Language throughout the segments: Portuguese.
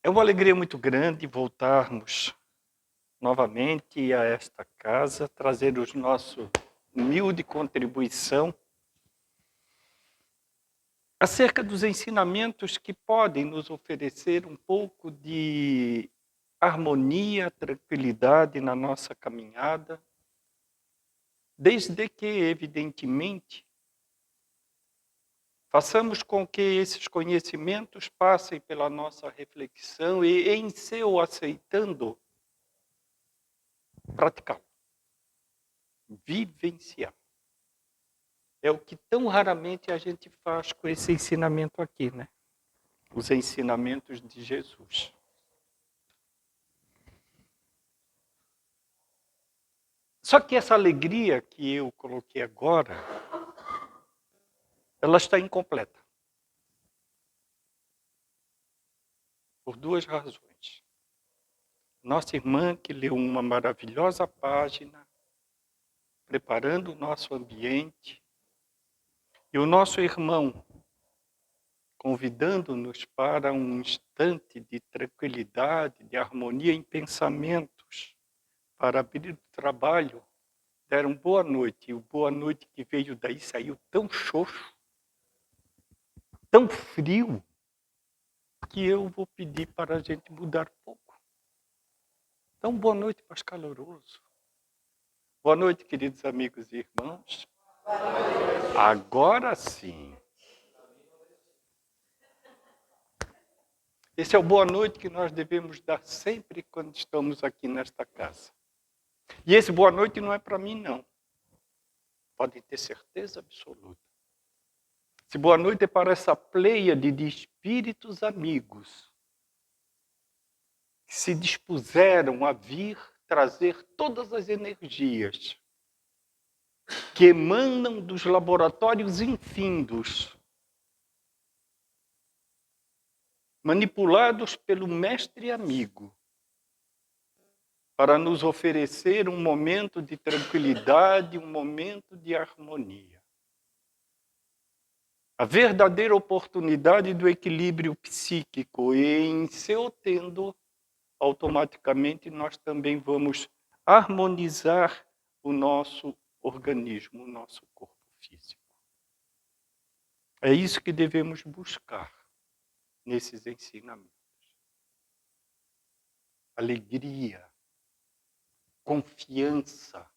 É uma alegria muito grande voltarmos novamente a esta casa, trazer o nosso humilde contribuição acerca dos ensinamentos que podem nos oferecer um pouco de harmonia, tranquilidade na nossa caminhada, desde que, evidentemente, façamos com que esses conhecimentos passem pela nossa reflexão e, em seu aceitando, praticá-lo, vivenciar. É o que tão raramente a gente faz com esse ensinamento aqui, né? Os ensinamentos de Jesus. Só que essa alegria que eu coloquei agora, ela está incompleta. Por duas razões. Nossa irmã que leu uma maravilhosa página, preparando o nosso ambiente, e o nosso irmão convidando-nos para um instante de tranquilidade, de harmonia em pensamentos, para abrir o trabalho, deram boa noite. E o boa noite que veio daí saiu tão xoxo, tão frio, que eu vou pedir para a gente mudar um pouco. Então, boa noite, mais caloroso. Boa noite, queridos amigos e irmãos. Agora sim. Esse é o boa noite que nós devemos dar sempre quando estamos aqui nesta casa. E esse boa noite não é para mim, não. Podem ter certeza absoluta. Esse boa noite é para essa pleiade de espíritos amigos que se dispuseram a vir trazer todas as energias que emanam dos laboratórios infindos, manipulados pelo mestre amigo, para nos oferecer um momento de tranquilidade, um momento de harmonia. A verdadeira oportunidade do equilíbrio psíquico, e em seu tendo, automaticamente nós também vamos harmonizar o nosso organismo, o nosso corpo físico. É isso que devemos buscar nesses ensinamentos. Alegria, confiança,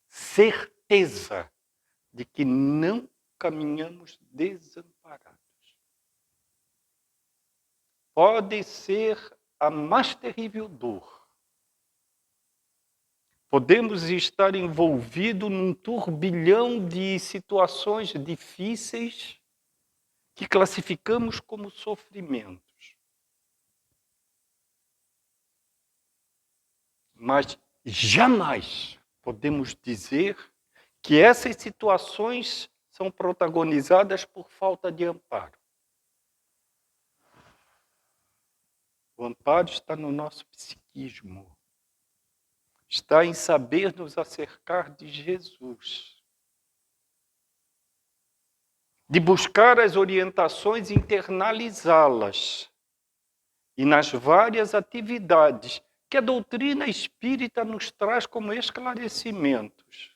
certeza de que não caminhamos desamparados. Pode ser a mais terrível dor. Podemos estar envolvidos num turbilhão de situações difíceis que classificamos como sofrimentos. Mas jamais podemos dizer que essas situações são protagonizadas por falta de amparo. O amparo está no nosso psiquismo. Está em saber nos acercar de Jesus. De buscar as orientações e internalizá-las. E nas várias atividades que a doutrina espírita nos traz como esclarecimentos.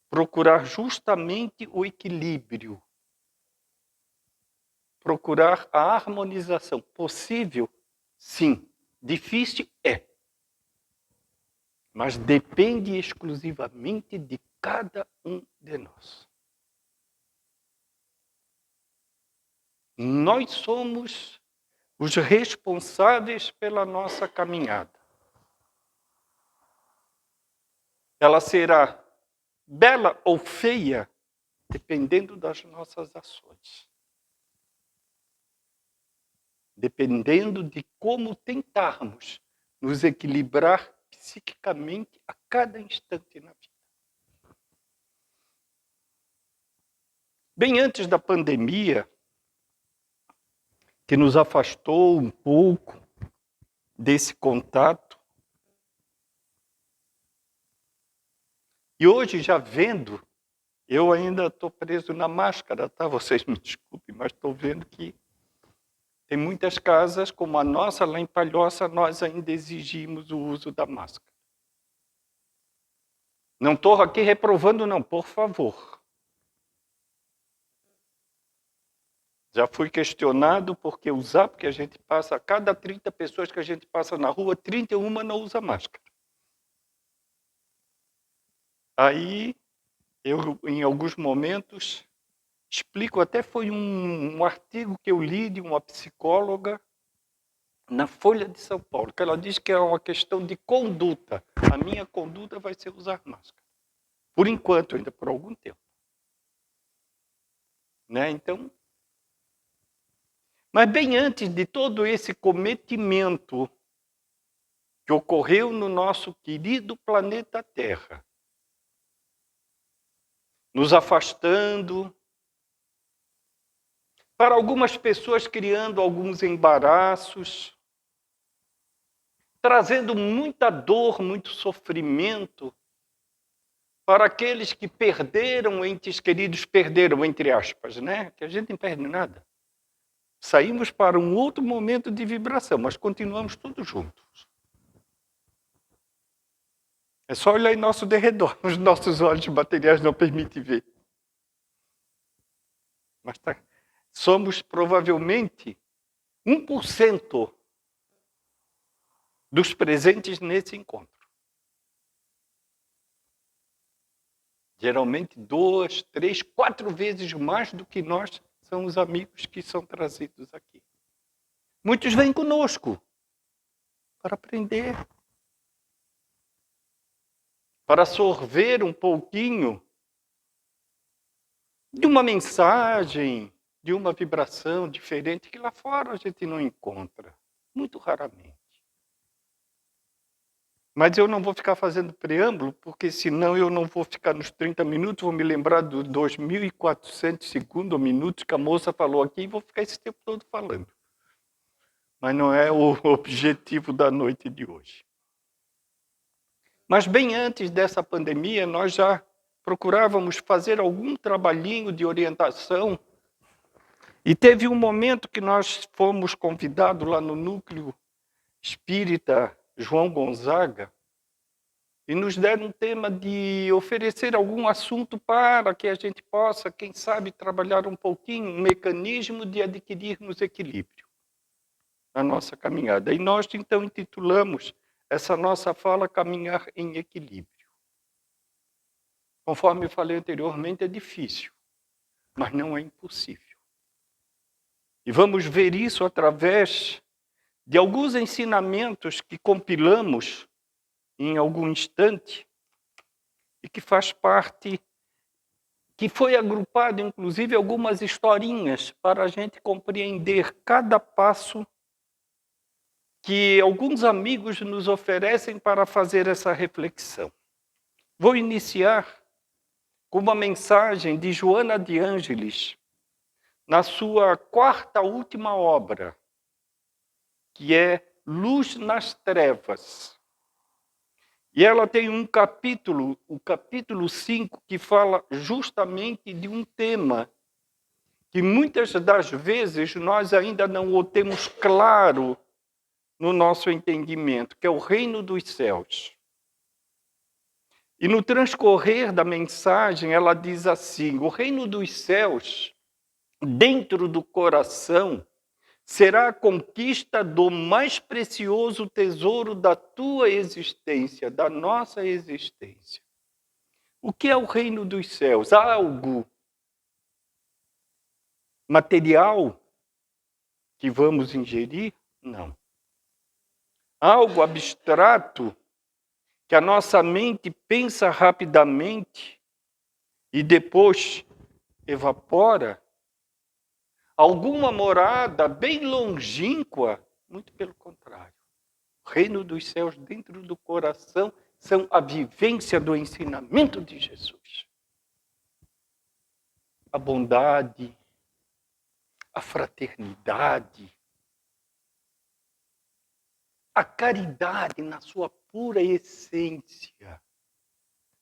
Procurar justamente o equilíbrio. Procurar a harmonização. Possível? Sim. Difícil? É. Mas depende exclusivamente de cada um de nós. Nós somos os responsáveis pela nossa caminhada. Ela será bela ou feia, dependendo das nossas ações. Dependendo de como tentarmos nos equilibrar psiquicamente a cada instante na vida. Bem antes da pandemia, que nos afastou um pouco desse contato, e hoje já vendo, eu ainda estou preso na máscara, tá? Vocês me desculpem, mas estou vendo que Tem muitas casas, como a nossa, lá em Palhoça, nós ainda exigimos o uso da máscara. Não estou aqui reprovando, não, por favor. Já fui questionado porque a gente passa, a cada 30 pessoas que a gente passa na rua, 31 não usa máscara. Aí, eu, em alguns momentos, explico, até foi um artigo que eu li de uma psicóloga na Folha de São Paulo, que ela diz que é uma questão de conduta. A minha conduta vai ser usar máscara. Por enquanto, ainda por algum tempo. Né? Então, mas bem antes de todo esse cometimento que ocorreu no nosso querido planeta Terra, nos afastando, para algumas pessoas criando alguns embaraços, trazendo muita dor, muito sofrimento, para aqueles que perderam entes queridos, perderam entre aspas, né? Que a gente não perde nada. Saímos para um outro momento de vibração, mas continuamos todos juntos. É só olhar em nosso derredor, os nossos olhos materiais não permitem ver. Mas somos provavelmente 1% dos presentes nesse encontro. Geralmente 2, 3, 4 vezes mais do que nós são os amigos que são trazidos aqui. Muitos vêm conosco para aprender, para sorver um pouquinho de uma mensagem, de uma vibração diferente que lá fora a gente não encontra, muito raramente. Mas eu não vou ficar fazendo preâmbulo, porque senão eu não vou ficar nos 30 minutos, vou me lembrar dos 2.400 segundos ou minutos que a moça falou aqui e vou ficar esse tempo todo falando. Mas não é o objetivo da noite de hoje. Mas bem antes dessa pandemia, nós já procurávamos fazer algum trabalhinho de orientação. E teve um momento que nós fomos convidados lá no Núcleo Espírita João Gonzaga, e nos deram um tema de oferecer algum assunto para que a gente possa, quem sabe, trabalhar um pouquinho, um mecanismo de adquirirmos equilíbrio na nossa caminhada. E nós, então, intitulamos essa nossa fala Caminhar em Equilíbrio. Conforme eu falei anteriormente, é difícil, mas não é impossível. E vamos ver isso através de alguns ensinamentos que compilamos em algum instante e que faz parte, que foi agrupado, inclusive, algumas historinhas para a gente compreender cada passo que alguns amigos nos oferecem para fazer essa reflexão. Vou iniciar com uma mensagem de Joana de Ângeles, na sua quarta última obra, que é Luz nas Trevas. E ela tem um capítulo, o capítulo 5, que fala justamente de um tema que muitas das vezes nós ainda não o temos claro no nosso entendimento, que é o reino dos céus. E no transcorrer da mensagem, ela diz assim: o reino dos céus, dentro do coração, será a conquista do mais precioso tesouro da tua existência, da nossa existência. O que é o reino dos céus? Algo material que vamos ingerir? Não. Algo abstrato que a nossa mente pensa rapidamente e depois evapora? Alguma morada bem longínqua? Muito pelo contrário. O reino dos céus dentro do coração são a vivência do ensinamento de Jesus. A bondade, a fraternidade, a caridade na sua pura essência.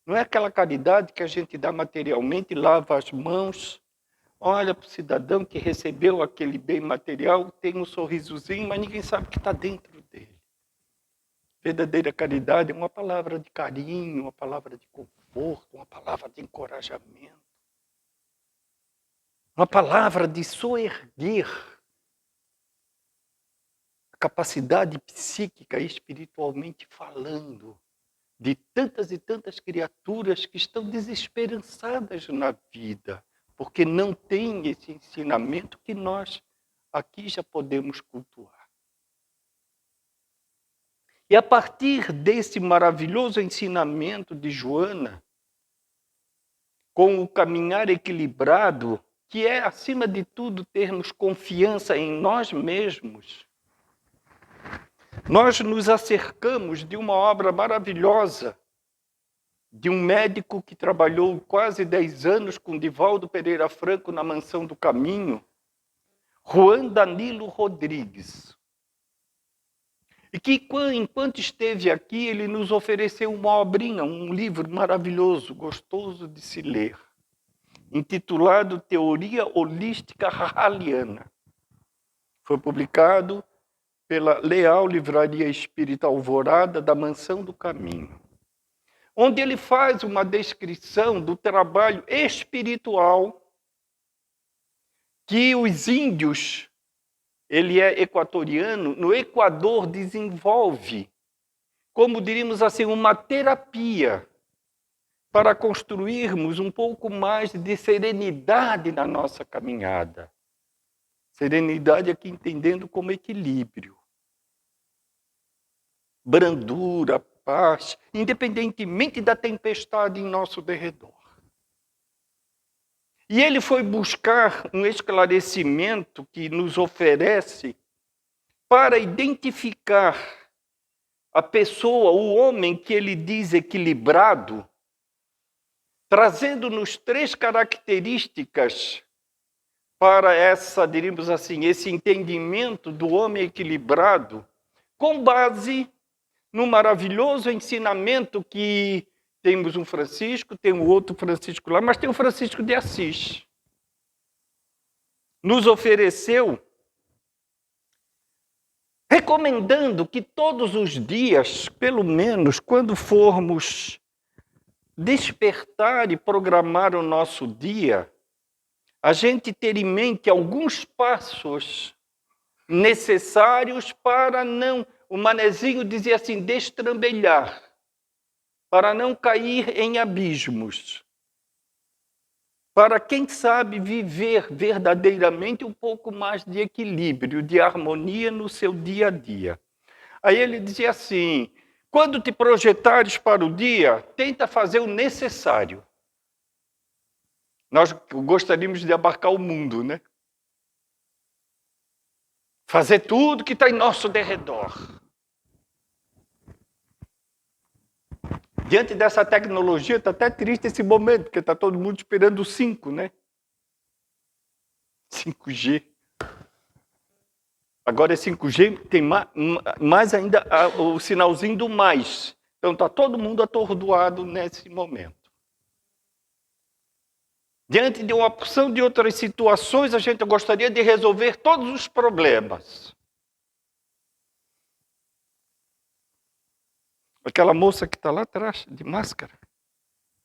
Não é aquela caridade que a gente dá materialmente, lava as mãos, Olha para o cidadão que recebeu aquele bem material, tem um sorrisozinho, mas ninguém sabe o que está dentro dele. Verdadeira caridade é uma palavra de carinho, uma palavra de conforto, uma palavra de encorajamento. Uma palavra de soerguer a capacidade psíquica e espiritualmente falando de tantas e tantas criaturas que estão desesperançadas na vida, porque não têm esse ensinamento que nós aqui já podemos cultuar. E a partir desse maravilhoso ensinamento de Joana, com o caminhar equilibrado, que é, acima de tudo, termos confiança em nós mesmos, nós nos acercamos de uma obra maravilhosa de um médico que trabalhou quase 10 anos com Divaldo Pereira Franco na Mansão do Caminho, Juan Danilo Rodrigues. E que, enquanto esteve aqui, ele nos ofereceu uma obrinha, um livro maravilhoso, gostoso de se ler, intitulado Teoria Holística Haraliana. Foi publicado pela Leal Livraria Espírita Alvorada da Mansão do Caminho, onde ele faz uma descrição do trabalho espiritual que os índios, ele é equatoriano, no Equador desenvolve, como diríamos assim, uma terapia para construirmos um pouco mais de serenidade na nossa caminhada. Serenidade aqui entendendo como equilíbrio, brandura, paz, independentemente da tempestade em nosso derredor. E ele foi buscar um esclarecimento que nos oferece para identificar a pessoa, o homem que ele diz equilibrado, trazendo-nos 3 características para essa, diríamos assim, esse entendimento do homem equilibrado, com base no maravilhoso ensinamento que temos um Francisco, tem um outro Francisco lá, mas tem o Francisco de Assis. Nos ofereceu, recomendando que todos os dias, pelo menos quando formos despertar e programar o nosso dia, a gente ter em mente alguns passos necessários para não, o manezinho dizia assim, destrambelhar, para não cair em abismos, para, quem sabe, viver verdadeiramente um pouco mais de equilíbrio, de harmonia no seu dia a dia. Aí ele dizia assim, quando te projetares para o dia, tenta fazer o necessário. Nós gostaríamos de abarcar o mundo, né? Fazer tudo que está em nosso derredor. Diante dessa tecnologia, está até triste esse momento, porque está todo mundo esperando o 5, né? 5G. Agora é 5G, tem mais ainda o sinalzinho do mais. Então está todo mundo atordoado nesse momento. Diante de uma porção de outras situações, a gente gostaria de resolver todos os problemas. Aquela moça que está lá atrás, de máscara,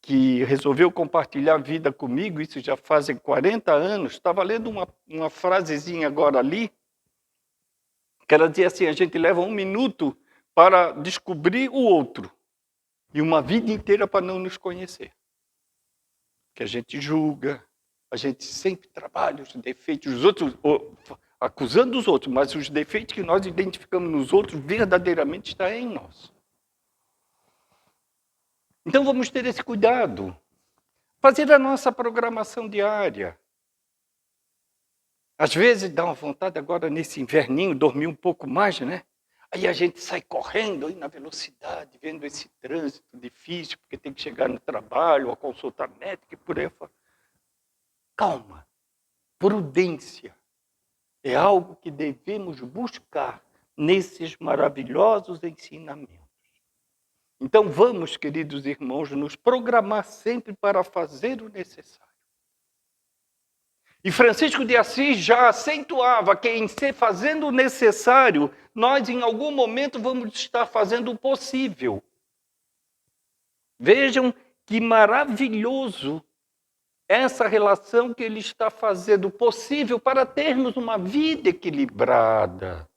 que resolveu compartilhar a vida comigo, isso já fazem 40 anos, estava lendo uma frasezinha agora ali, que ela dizia assim, a gente leva 1 minuto para descobrir o outro, e uma vida inteira para não nos conhecer. Que a gente julga, a gente sempre trabalha os defeitos dos outros, acusando os outros, mas os defeitos que nós identificamos nos outros verdadeiramente estão em nós. Então vamos ter esse cuidado. Fazer a nossa programação diária. Às vezes dá uma vontade agora nesse inverninho, dormir um pouco mais, né? Aí a gente sai correndo aí na velocidade, vendo esse trânsito difícil, porque tem que chegar no trabalho, a consulta médica e por aí fora. Calma, prudência. É algo que devemos buscar nesses maravilhosos ensinamentos. Então vamos, queridos irmãos, nos programar sempre para fazer o necessário. E Francisco de Assis já acentuava que em se fazendo o necessário, nós em algum momento vamos estar fazendo o possível. Vejam que maravilhoso essa relação que ele está fazendo possível para termos uma vida equilibrada,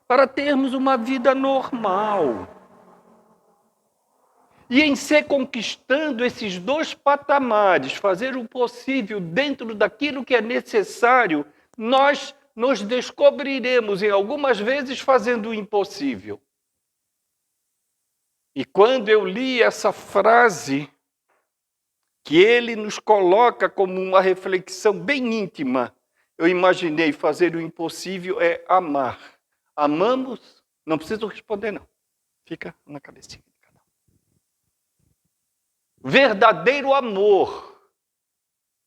para termos uma vida normal. E em se conquistando esses dois patamares, fazer o possível dentro daquilo que é necessário, nós nos descobriremos, em algumas vezes, fazendo o impossível. E quando eu li essa frase, que ele nos coloca como uma reflexão bem íntima, eu imaginei fazer o impossível é amar. Amamos? Não preciso responder, não. Fica na cabecinha. Verdadeiro amor.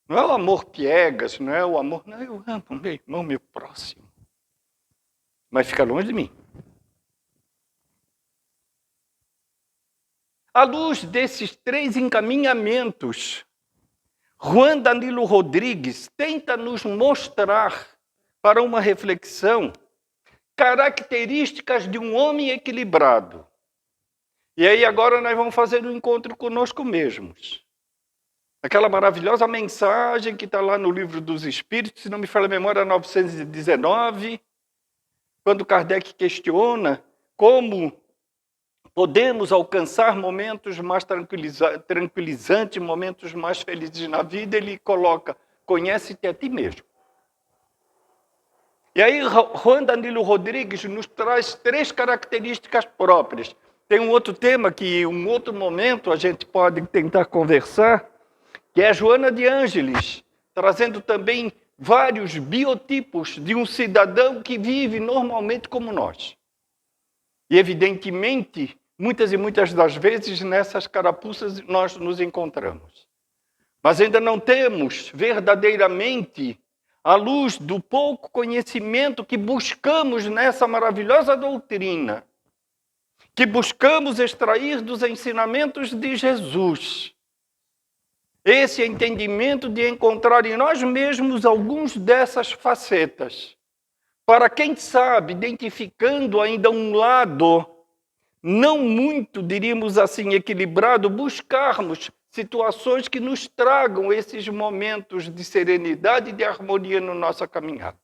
Não é o amor piegas, não é o amor... Não, eu amo meu irmão, meu próximo. Mas fica longe de mim. À luz desses 3 encaminhamentos, Juan Danilo Rodrigues tenta nos mostrar, para uma reflexão, características de um homem equilibrado. E aí agora nós vamos fazer um encontro conosco mesmos. Aquela maravilhosa mensagem que está lá no Livro dos Espíritos, se não me falha a memória, 919, quando Kardec questiona como podemos alcançar momentos mais tranquilizantes, momentos mais felizes na vida, ele coloca, conhece-te a ti mesmo. E aí Juan Danilo Rodrigues nos traz 3 características próprias. Tem um outro tema que, em um outro momento, a gente pode tentar conversar, que é a Joana de Ângeles, trazendo também vários biotipos de um cidadão que vive normalmente como nós. E, evidentemente, muitas e muitas das vezes, nessas carapuças nós nos encontramos. Mas ainda não temos verdadeiramente à luz do pouco conhecimento que buscamos nessa maravilhosa doutrina, que buscamos extrair dos ensinamentos de Jesus. Esse entendimento de encontrar em nós mesmos alguns dessas facetas. Para quem sabe, identificando ainda um lado não muito, diríamos assim, equilibrado, buscarmos situações que nos tragam esses momentos de serenidade e de harmonia na nossa caminhada.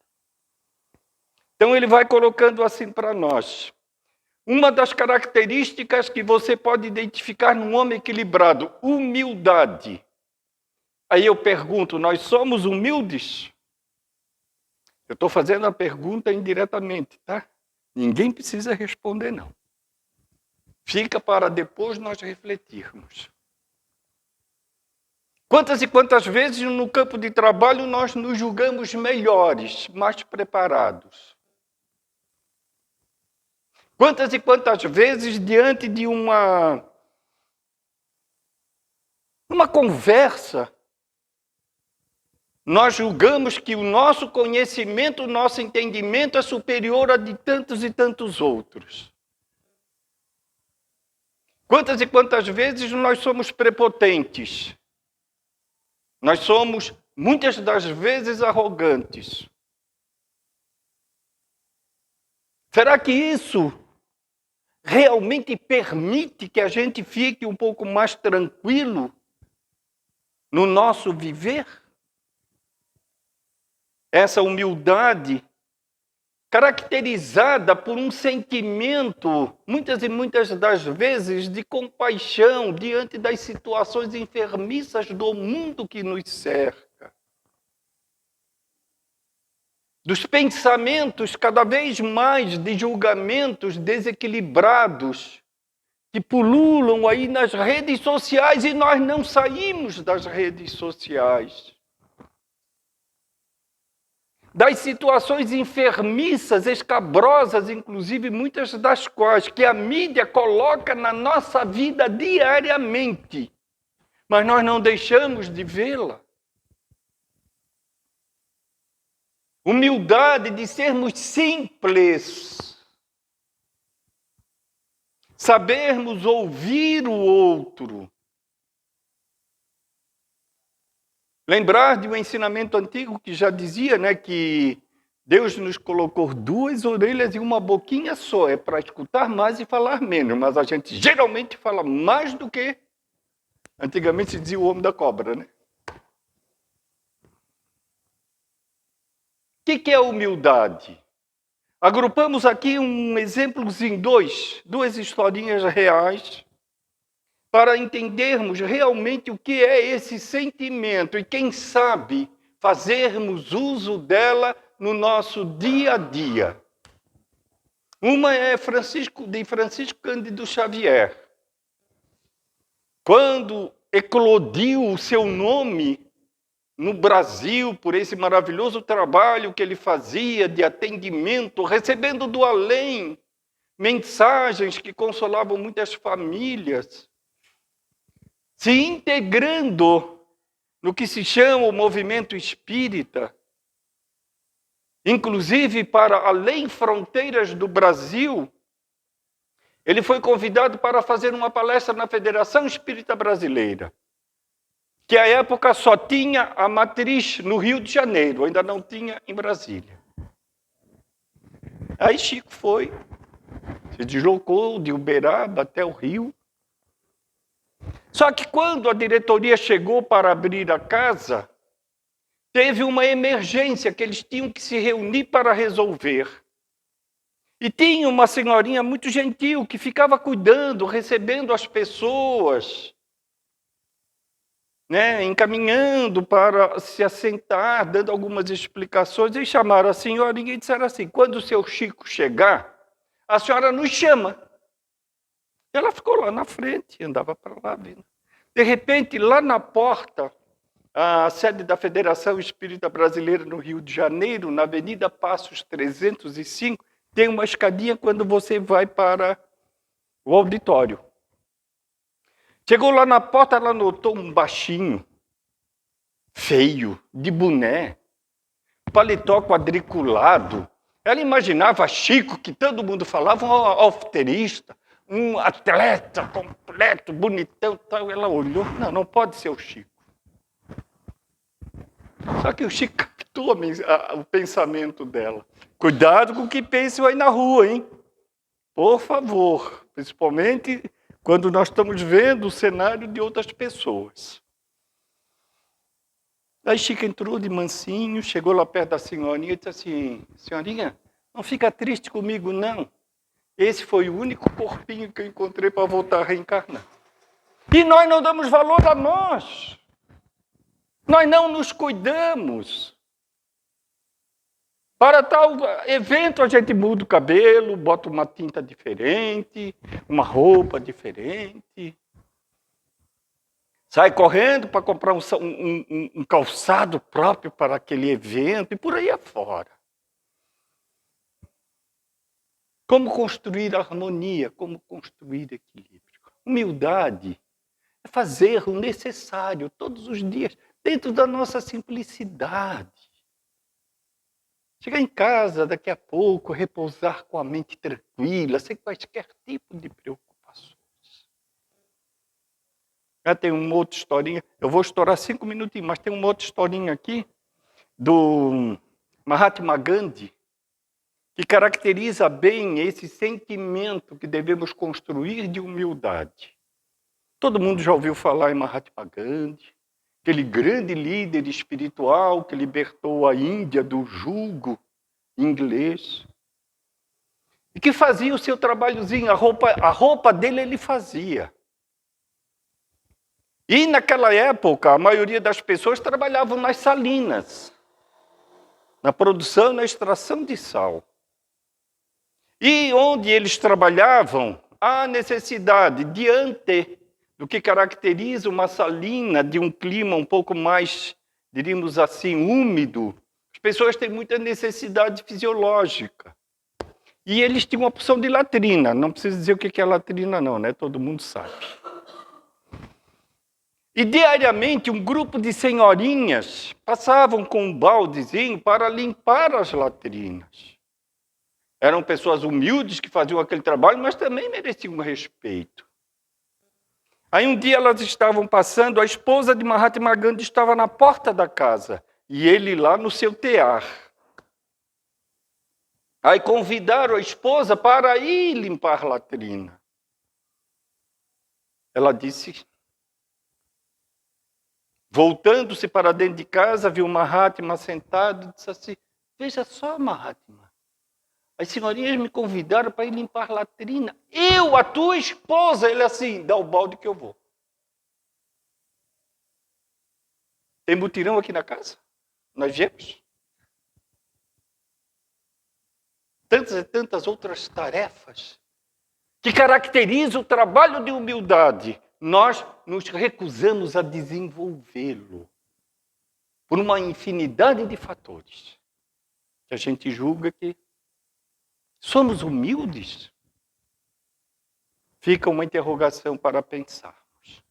Então ele vai colocando assim para nós. Uma das características que você pode identificar num homem equilibrado, humildade. Aí eu pergunto, nós somos humildes? Eu estou fazendo a pergunta indiretamente, tá? Ninguém precisa responder, não. Fica para depois nós refletirmos. Quantas e quantas vezes no campo de trabalho nós nos julgamos melhores, mais preparados? Quantas e quantas vezes diante de uma conversa, nós julgamos que o nosso conhecimento, o nosso entendimento é superior a de tantos e tantos outros. Quantas e quantas vezes nós somos prepotentes? Nós somos, muitas das vezes, arrogantes. Será que isso realmente permite que a gente fique um pouco mais tranquilo no nosso viver? Essa humildade caracterizada por um sentimento, muitas e muitas das vezes, de compaixão diante das situações enfermiças do mundo que nos cerca. Dos pensamentos cada vez mais de julgamentos desequilibrados que pululam aí nas redes sociais e nós não saímos das redes sociais. Das situações enfermiças, escabrosas, inclusive muitas das quais que a mídia coloca na nossa vida diariamente, mas nós não deixamos de vê-la. Humildade de sermos simples, sabermos ouvir o outro. Lembrar de um ensinamento antigo que já dizia, né, que Deus nos colocou 2 orelhas e uma boquinha só, é para escutar mais e falar menos, mas a gente geralmente fala mais do que antigamente se dizia o homem da cobra, né? O que é humildade? Agrupamos aqui um exemplos em duas historinhas reais, para entendermos realmente o que é esse sentimento e, quem sabe, fazermos uso dela no nosso dia a dia. Uma é de Francisco Cândido Xavier. Quando eclodiu o seu nome no Brasil, por esse maravilhoso trabalho que ele fazia de atendimento, recebendo do além mensagens que consolavam muitas famílias, se integrando no que se chama o movimento espírita, inclusive para além fronteiras do Brasil, ele foi convidado para fazer uma palestra na Federação Espírita Brasileira, que à época só tinha a matriz no Rio de Janeiro, ainda não tinha em Brasília. Aí Chico foi, se deslocou de Uberaba até o Rio. Só que quando a diretoria chegou para abrir a casa, teve uma emergência que eles tinham que se reunir para resolver. E tinha uma senhorinha muito gentil que ficava cuidando, recebendo as pessoas, né, encaminhando para se assentar, dando algumas explicações. E chamaram a senhorinha e disseram assim: quando o seu Chico chegar, a senhora nos chama. Ela ficou lá na frente, andava para lá vindo. De repente, lá na porta, a sede da Federação Espírita Brasileira no Rio de Janeiro, na Avenida Passos 305, tem uma escadinha quando você vai para o auditório. Chegou lá na porta, ela notou um baixinho, feio, de boné, paletó quadriculado. Ela imaginava Chico, que todo mundo falava, um alfeterista, um atleta completo, bonitão, tal. Ela olhou, não pode ser o Chico. Só que o Chico captou o pensamento dela. Cuidado com o que pensam aí na rua, hein? Por favor, principalmente quando nós estamos vendo o cenário de outras pessoas. Aí Chico entrou de mansinho, chegou lá perto da senhorinha e disse assim: senhorinha, não fica triste comigo, não. Esse foi o único corpinho que eu encontrei para voltar a reencarnar. E nós não damos valor a nós. Nós não nos cuidamos. Para tal evento a gente muda o cabelo, bota uma tinta diferente, uma roupa diferente. Sai correndo para comprar um calçado próprio para aquele evento e por aí afora. Como construir harmonia, como construir equilíbrio. Humildade é fazer o necessário todos os dias, dentro da nossa simplicidade. Chegar em casa daqui a pouco, repousar com a mente tranquila, sem quaisquer tipo de preocupações. Já tem uma outra historinha, eu vou estourar 5 minutinhos, mas tem uma outra historinha aqui, do Mahatma Gandhi, que caracteriza bem esse sentimento que devemos construir de humildade. Todo mundo já ouviu falar em Mahatma Gandhi, aquele grande líder espiritual que libertou a Índia do jugo inglês, e que fazia o seu trabalhozinho, a roupa dele ele fazia. E naquela época, a maioria das pessoas trabalhavam nas salinas, na produção e na extração de sal. E onde eles trabalhavam, há necessidade, diante do que caracteriza uma salina de um clima um pouco mais, diríamos assim, úmido, as pessoas têm muita necessidade fisiológica. E eles tinham uma opção de latrina, não preciso dizer o que é latrina não, né? Todo mundo sabe. E diariamente um grupo de senhorinhas passavam com um baldezinho para limpar as latrinas. Eram pessoas humildes que faziam aquele trabalho, mas também mereciam respeito. Aí um dia elas estavam passando, a esposa de Mahatma Gandhi estava na porta da casa, e ele lá no seu tear. Aí convidaram a esposa para ir limpar a latrina. Ela disse, voltando-se para dentro de casa, viu Mahatma sentado, disse assim, veja só, Mahatma, as senhorinhas me convidaram para ir limpar a latrina. Eu, a tua esposa, ele assim, dá o balde que eu vou. Tem mutirão aqui na casa? Nós viemos? Tantas e tantas outras tarefas que caracterizam o trabalho de humildade. Nós nos recusamos a desenvolvê-lo por uma infinidade de fatores que a gente julga que somos humildes. Fica uma interrogação para pensarmos.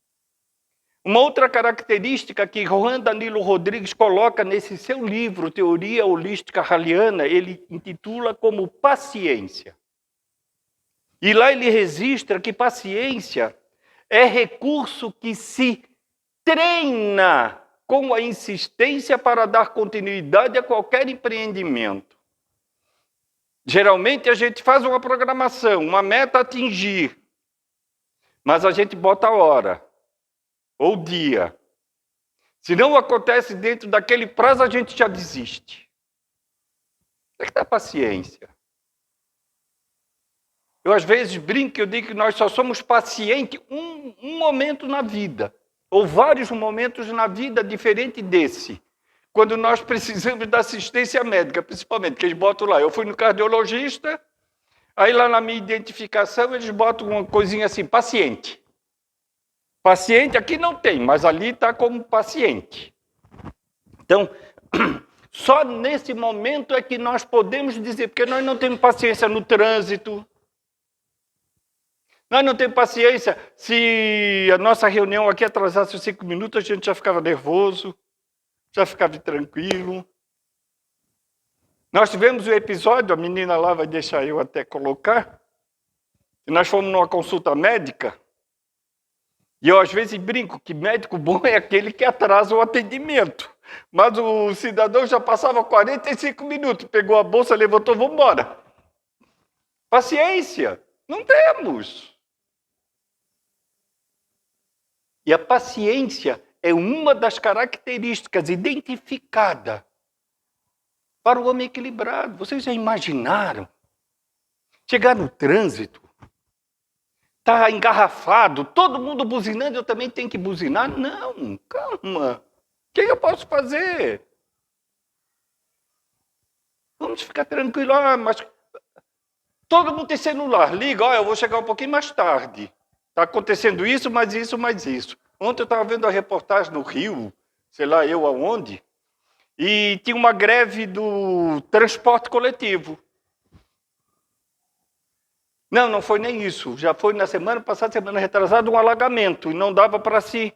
Uma outra característica que Juan Danilo Rodrigues coloca nesse seu livro, Teoria Holística Raliana, ele intitula como paciência. E lá ele registra que paciência é recurso que se treina com a insistência para dar continuidade a qualquer empreendimento. Geralmente a gente faz uma programação, uma meta a atingir, mas a gente bota a hora ou dia. Se não acontece dentro daquele prazo, a gente já desiste. Tem que ter paciência. Eu às vezes brinco, eu digo que nós só somos pacientes um momento na vida, ou vários momentos na vida diferente desse. Quando nós precisamos da assistência médica, principalmente, que eles botam lá, eu fui no cardiologista, aí lá na minha identificação eles botam uma coisinha assim, paciente. Paciente aqui não tem, mas ali está como paciente. Então, só nesse momento é que nós podemos dizer, porque nós não temos paciência no trânsito, nós não temos paciência, se a nossa reunião aqui atrasasse 5 minutos, a gente já ficava nervoso, já ficava tranquilo. Nós tivemos um episódio, a menina lá vai deixar eu até colocar, que nós fomos numa consulta médica, e eu às vezes brinco que médico bom é aquele que atrasa o atendimento. Mas o cidadão já passava 45 minutos, pegou a bolsa, levantou, vamos embora. Paciência, não temos. E a paciência é uma das características identificadas para o homem equilibrado. Vocês já imaginaram? Chegar no trânsito, está engarrafado, todo mundo buzinando, eu também tenho que buzinar? Não, calma. O que eu posso fazer? Vamos ficar tranquilos. Mas todo mundo tem celular. Liga, eu vou chegar um pouquinho mais tarde. Está acontecendo isso, mais isso, mais isso. Ontem eu estava vendo a reportagem no Rio, sei lá eu aonde, e tinha uma greve do transporte coletivo. Não foi nem isso. Já foi na semana passada, semana retrasada, um alagamento. E não dava para se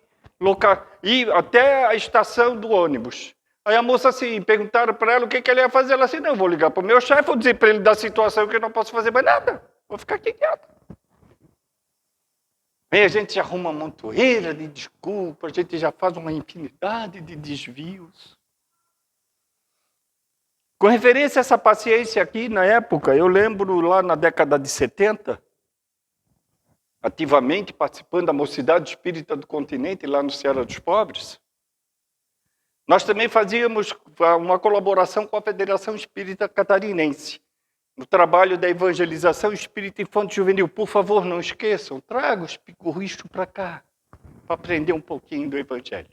ir até a estação do ônibus. Aí a moça assim, perguntaram para ela o que ela ia fazer. Ela assim, não, vou ligar para o meu chefe, vou dizer para ele da situação que eu não posso fazer mais nada. Vou ficar aqui quieto. Aí a gente arruma uma montoeira de desculpas, a gente já faz uma infinidade de desvios. Com referência a essa paciência aqui, na época, eu lembro lá na década de 70, ativamente participando da Mocidade Espírita do Continente, lá no Ceará dos Pobres, nós também fazíamos uma colaboração com a Federação Espírita Catarinense, no trabalho da evangelização espírita infantil juvenil. Por favor, não esqueçam, traga os picurrichos para cá, para aprender um pouquinho do Evangelho.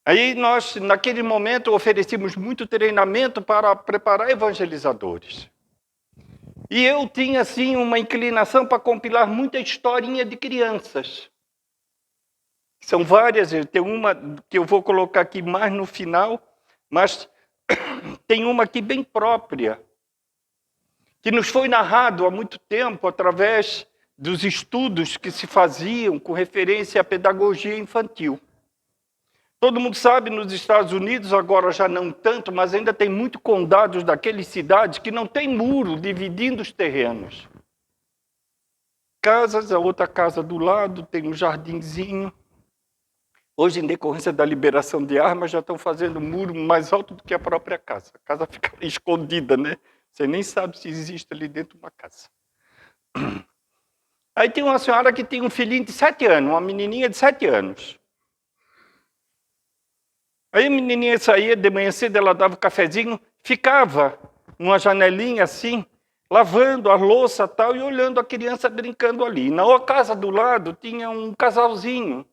Aí nós, naquele momento, oferecíamos muito treinamento para preparar evangelizadores. E eu tinha, assim, uma inclinação para compilar muita historinha de crianças. São várias, tem uma que eu vou colocar aqui mais no final, mas tem uma aqui bem própria, que nos foi narrado há muito tempo através dos estudos que se faziam com referência à pedagogia infantil. Todo mundo sabe, nos Estados Unidos, agora já não tanto, mas ainda tem muitos condados daquelas cidades que não tem muro dividindo os terrenos. casas, a outra casa do lado tem um jardinzinho. Hoje, em decorrência da liberação de armas, já estão fazendo um muro mais alto do que a própria casa. A casa fica escondida, né? Você nem sabe se existe ali dentro uma casa. Aí tem uma senhora que tem um filhinho de 7 anos, uma menininha de 7 anos. Aí a menininha saía de manhã cedo, ela dava o cafezinho, ficava numa janelinha assim, lavando a louça e tal, e olhando a criança brincando ali. Na casa do lado tinha um casalzinho,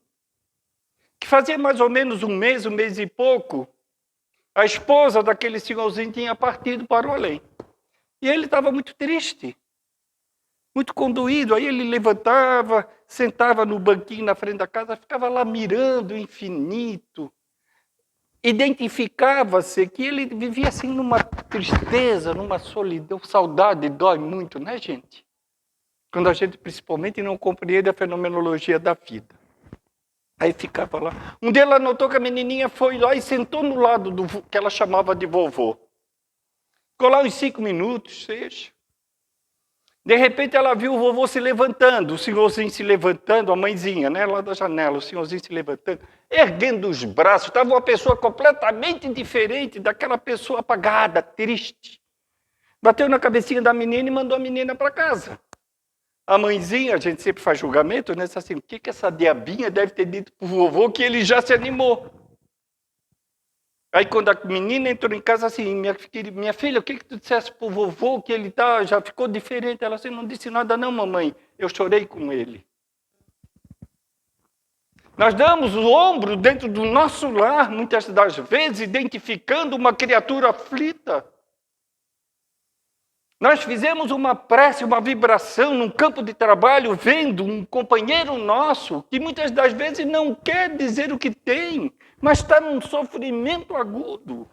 que fazia mais ou menos um mês e pouco, a esposa daquele senhorzinho tinha partido para o além. E ele estava muito triste, muito condoído. Aí ele levantava, sentava no banquinho na frente da casa, ficava lá mirando o infinito. Identificava-se que ele vivia assim numa tristeza, numa solidão. Saudade dói muito, né, gente? Quando a gente principalmente não compreende a fenomenologia da vida. Aí ficava lá. Um dia ela notou que a menininha foi lá e sentou no lado do que ela chamava de vovô. Ficou lá uns 5 minutos, 6. De repente ela viu o vovô se levantando, o senhorzinho se levantando, a mãezinha, né, lá da janela, o senhorzinho se levantando, erguendo os braços. Estava uma pessoa completamente diferente daquela pessoa apagada, triste. Bateu na cabecinha da menina e mandou a menina para casa. A mãezinha, a gente sempre faz julgamento, né? Assim, o que essa diabinha deve ter dito para o vovô que ele já se animou? Aí quando a menina entrou em casa, assim, minha filha, o que tu disseste para o vovô que ele já ficou diferente? Ela assim, não disse nada não, mamãe, eu chorei com ele. Nós damos o ombro dentro do nosso lar, muitas das vezes, identificando uma criatura aflita. Nós fizemos uma prece, uma vibração num campo de trabalho, vendo um companheiro nosso que muitas das vezes não quer dizer o que tem, mas está num sofrimento agudo.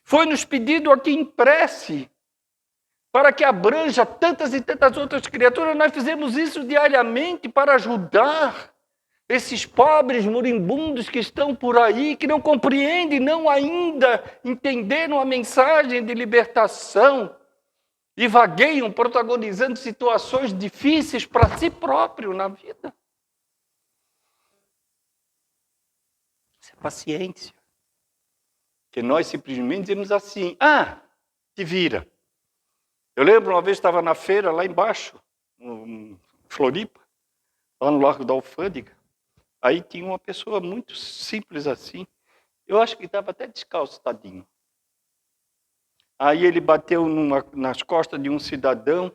Foi-nos pedido aqui em prece, para que abranja tantas e tantas outras criaturas. Nós fizemos isso diariamente para ajudar esses pobres moribundos que estão por aí, que não compreendem, não ainda entenderam a mensagem de libertação e vagueiam protagonizando situações difíceis para si próprio na vida. Isso é paciência. Que nós simplesmente dizemos assim, te vira. Eu lembro uma vez estava na feira lá embaixo, em Floripa, lá no Largo da Alfândega. Aí tinha uma pessoa muito simples assim. Eu acho que estava até descalço, tadinho. Aí ele bateu nas costas de um cidadão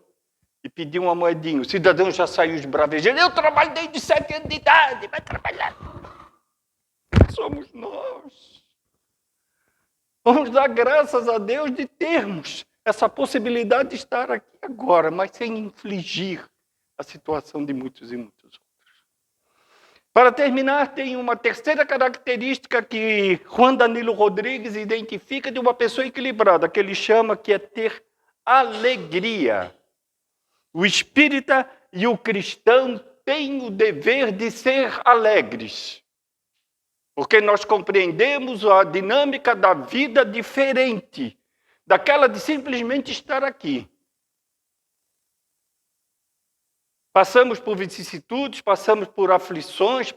e pediu uma moedinha. O cidadão já saiu esbravejando. Eu trabalho desde 7 anos de idade, vai trabalhar. Somos nós. Vamos dar graças a Deus de termos essa possibilidade de estar aqui agora, mas sem infligir a situação de muitos e muitos outros. Para terminar, tem uma terceira característica que Juan Danilo Rodrigues identifica de uma pessoa equilibrada, que ele chama que é ter alegria. O espírita e o cristão têm o dever de ser alegres, porque nós compreendemos a dinâmica da vida diferente daquela de simplesmente estar aqui. Passamos por vicissitudes, passamos por aflições,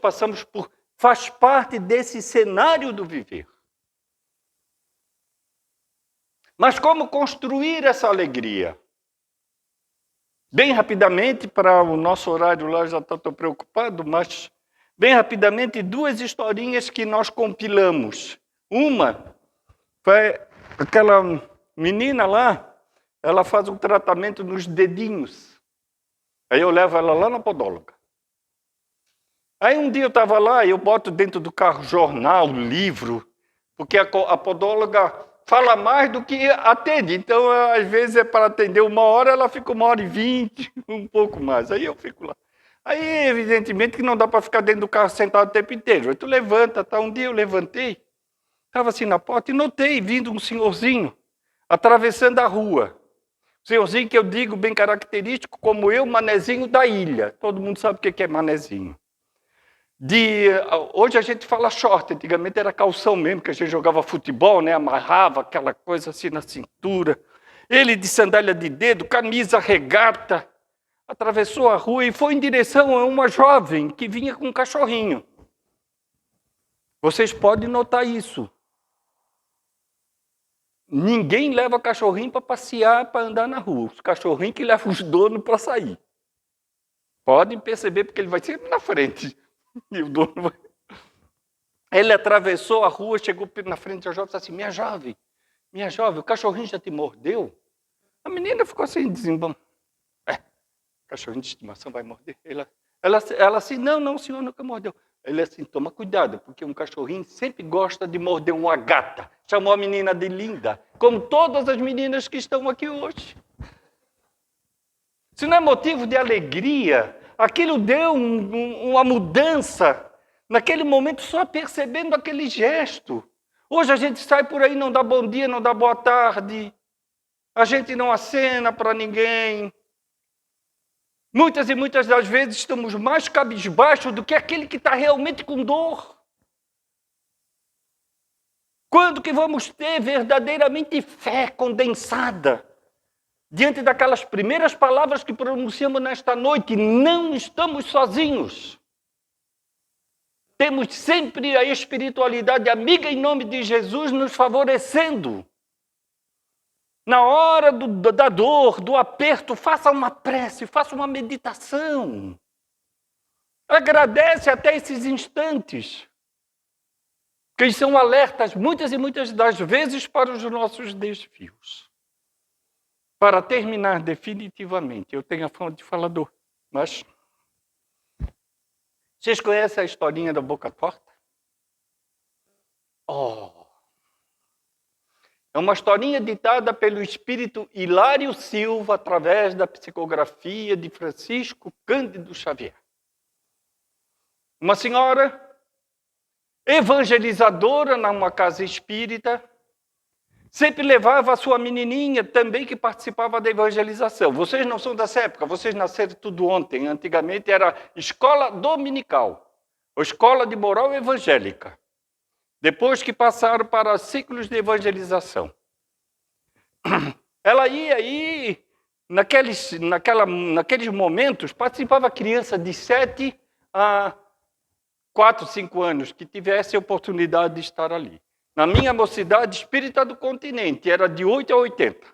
faz parte desse cenário do viver. Mas como construir essa alegria? Bem rapidamente, para o nosso horário lá, já estou preocupado, mas bem rapidamente, 2 historinhas que nós compilamos. Uma foi aquela menina lá, ela faz um tratamento nos dedinhos. Aí eu levo ela lá na podóloga. Aí um dia eu estava lá e eu boto dentro do carro jornal, livro, porque a podóloga fala mais do que atende. Então, às vezes, é para atender 1 hora, ela fica 1h20, um pouco mais. Aí eu fico lá. Aí, evidentemente, que não dá para ficar dentro do carro sentado o tempo inteiro. Aí tu levanta, tá? Um dia eu levantei, estava assim na porta e notei vindo um senhorzinho atravessando a rua. Senhorzinho que eu digo bem característico, como eu, manezinho da ilha. Todo mundo sabe o que é manezinho. Hoje a gente fala short, antigamente era calção mesmo, que a gente jogava futebol, né? Amarrava aquela coisa assim na cintura. Ele de sandália de dedo, camisa regata, atravessou a rua e foi em direção a uma jovem que vinha com um cachorrinho. Vocês podem notar isso. Ninguém leva cachorrinho para passear, para andar na rua. Os cachorrinhos que levam os donos para sair. Podem perceber, porque ele vai sempre na frente. E o dono vai... Ele atravessou a rua, chegou na frente da jovem e disse assim, minha jovem, o cachorrinho já te mordeu? A menina ficou assim, desembam. Cachorrinho de estimação vai morder? Ela assim, não, o senhor nunca mordeu. Ele assim, toma cuidado, porque um cachorrinho sempre gosta de morder uma gata. Chamou a menina de linda, como todas as meninas que estão aqui hoje. Se não é motivo de alegria, aquilo deu uma mudança, naquele momento só percebendo aquele gesto. Hoje a gente sai por aí, não dá bom dia, não dá boa tarde, a gente não acena para ninguém. Muitas e muitas das vezes estamos mais cabisbaixos do que aquele que está realmente com dor. Quando que vamos ter verdadeiramente fé condensada diante daquelas primeiras palavras que pronunciamos nesta noite? Não estamos sozinhos. Temos sempre a espiritualidade amiga em nome de Jesus nos favorecendo. Na hora da dor, do aperto, faça uma prece, faça uma meditação. Agradece até esses instantes, que eles são alertas muitas e muitas das vezes para os nossos desvios. Para terminar definitivamente, eu tenho a fama de falador, mas... Vocês conhecem a historinha da boca torta? É uma historinha ditada pelo espírito Hilário Silva através da psicografia de Francisco Cândido Xavier. Uma senhora evangelizadora numa casa espírita sempre levava a sua menininha também que participava da evangelização. Vocês não são dessa época, vocês nasceram tudo ontem. Antigamente era escola dominical, ou escola de moral evangélica. Depois que passaram para ciclos de evangelização. Ela ia aí, naqueles momentos, participava criança de 7 a 4, 5 anos, que tivesse a oportunidade de estar ali. Na minha mocidade espírita do continente, era de 8 a 80.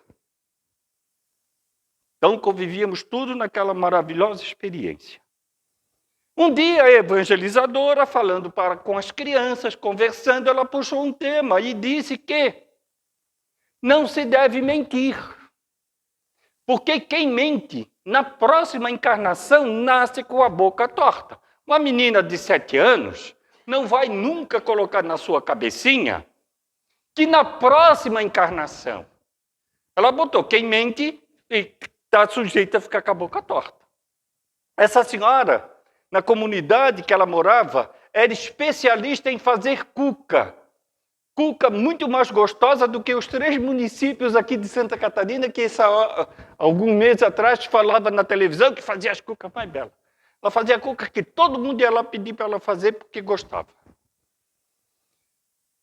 Então, convivíamos tudo naquela maravilhosa experiência. Um dia, a evangelizadora, falando com as crianças, conversando, ela puxou um tema e disse que não se deve mentir. Porque quem mente, na próxima encarnação, nasce com a boca torta. Uma menina de 7 anos não vai nunca colocar na sua cabecinha que na próxima encarnação, ela botou quem mente está sujeita a ficar com a boca torta. Essa senhora, na comunidade que ela morava, era especialista em fazer cuca. Cuca muito mais gostosa do que os 3 municípios aqui de Santa Catarina, que alguns meses atrás falava na televisão que fazia as cucas mais belas. Ela fazia cuca que todo mundo ia lá pedir para ela fazer porque gostava.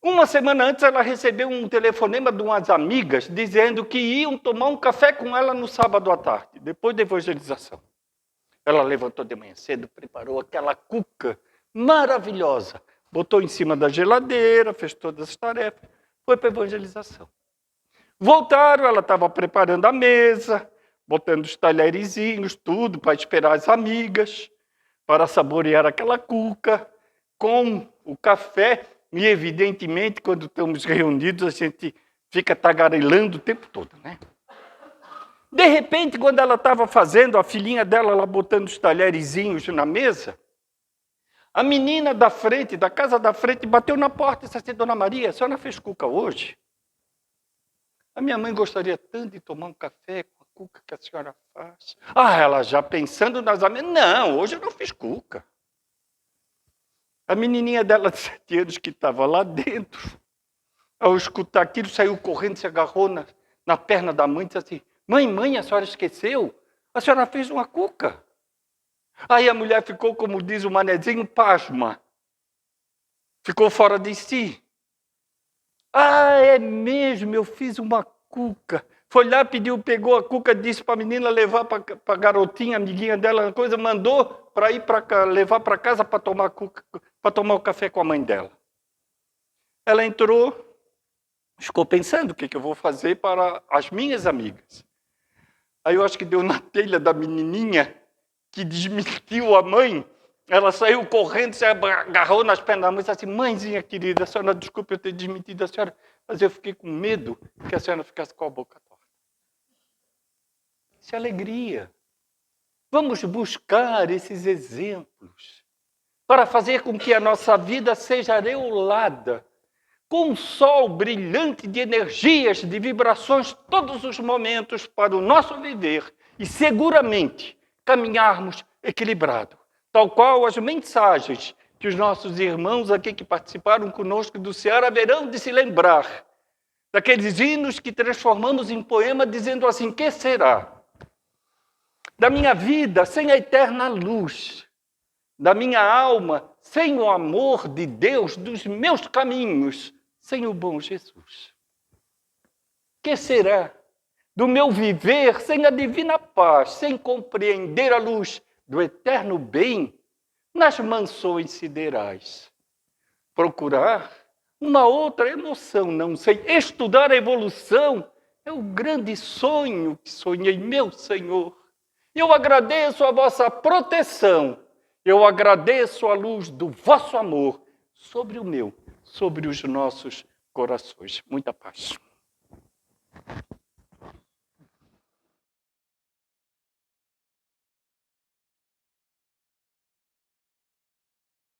Uma semana antes, ela recebeu um telefonema de umas amigas dizendo que iam tomar um café com ela no sábado à tarde, depois da evangelização. Ela levantou de manhã cedo, preparou aquela cuca maravilhosa, botou em cima da geladeira, fez todas as tarefas, foi para a evangelização. Voltaram, ela estava preparando a mesa, botando os talherzinhos, tudo, para esperar as amigas, para saborear aquela cuca, com o café. E, evidentemente, quando estamos reunidos, a gente fica tagarelando o tempo todo, né? De repente, quando ela estava fazendo, a filhinha dela lá botando os talherzinhos na mesa, a menina da frente, da casa da frente, bateu na porta e disse assim, Dona Maria, a senhora fez cuca hoje? A minha mãe gostaria tanto de tomar um café com a cuca que a senhora faz. Ela já pensando nas amigas, não, hoje eu não fiz cuca. A menininha dela de 7 anos que estava lá dentro, ao escutar aquilo, saiu correndo, se agarrou na perna da mãe e disse assim, mãe, a senhora esqueceu? A senhora fez uma cuca. Aí a mulher ficou, como diz o manezinho, pasma. Ficou fora de si. É mesmo, eu fiz uma cuca. Foi lá, pegou a cuca, disse para a menina levar para a garotinha, amiguinha dela, coisa, mandou para ir levar para casa para tomar o café com a mãe dela. Ela entrou, ficou pensando o que eu vou fazer para as minhas amigas. Aí eu acho que deu na telha da menininha, que desmentiu a mãe. Ela saiu correndo, se agarrou nas pernas da mãe e disse assim: mãezinha querida, a senhora, desculpe eu ter desmentido a senhora, mas eu fiquei com medo que a senhora ficasse com a boca torta. Isso é alegria. Vamos buscar esses exemplos para fazer com que a nossa vida seja areolada com um sol brilhante de energias, de vibrações, todos os momentos para o nosso viver e seguramente caminharmos equilibrado. Tal qual as mensagens que os nossos irmãos aqui que participaram conosco do Ceará haverão de se lembrar daqueles hinos que transformamos em poema dizendo assim: que será da minha vida sem a eterna luz, da minha alma sem o amor de Deus, dos meus caminhos sem o bom Jesus? Que será do meu viver sem a divina paz, sem compreender a luz do eterno bem nas mansões siderais? Procurar uma outra emoção, não sei. Estudar a evolução é o grande sonho que sonhei, meu Senhor. Eu agradeço a vossa proteção, eu agradeço a luz do vosso amor sobre o meu, sobre os nossos corações. Muita paz.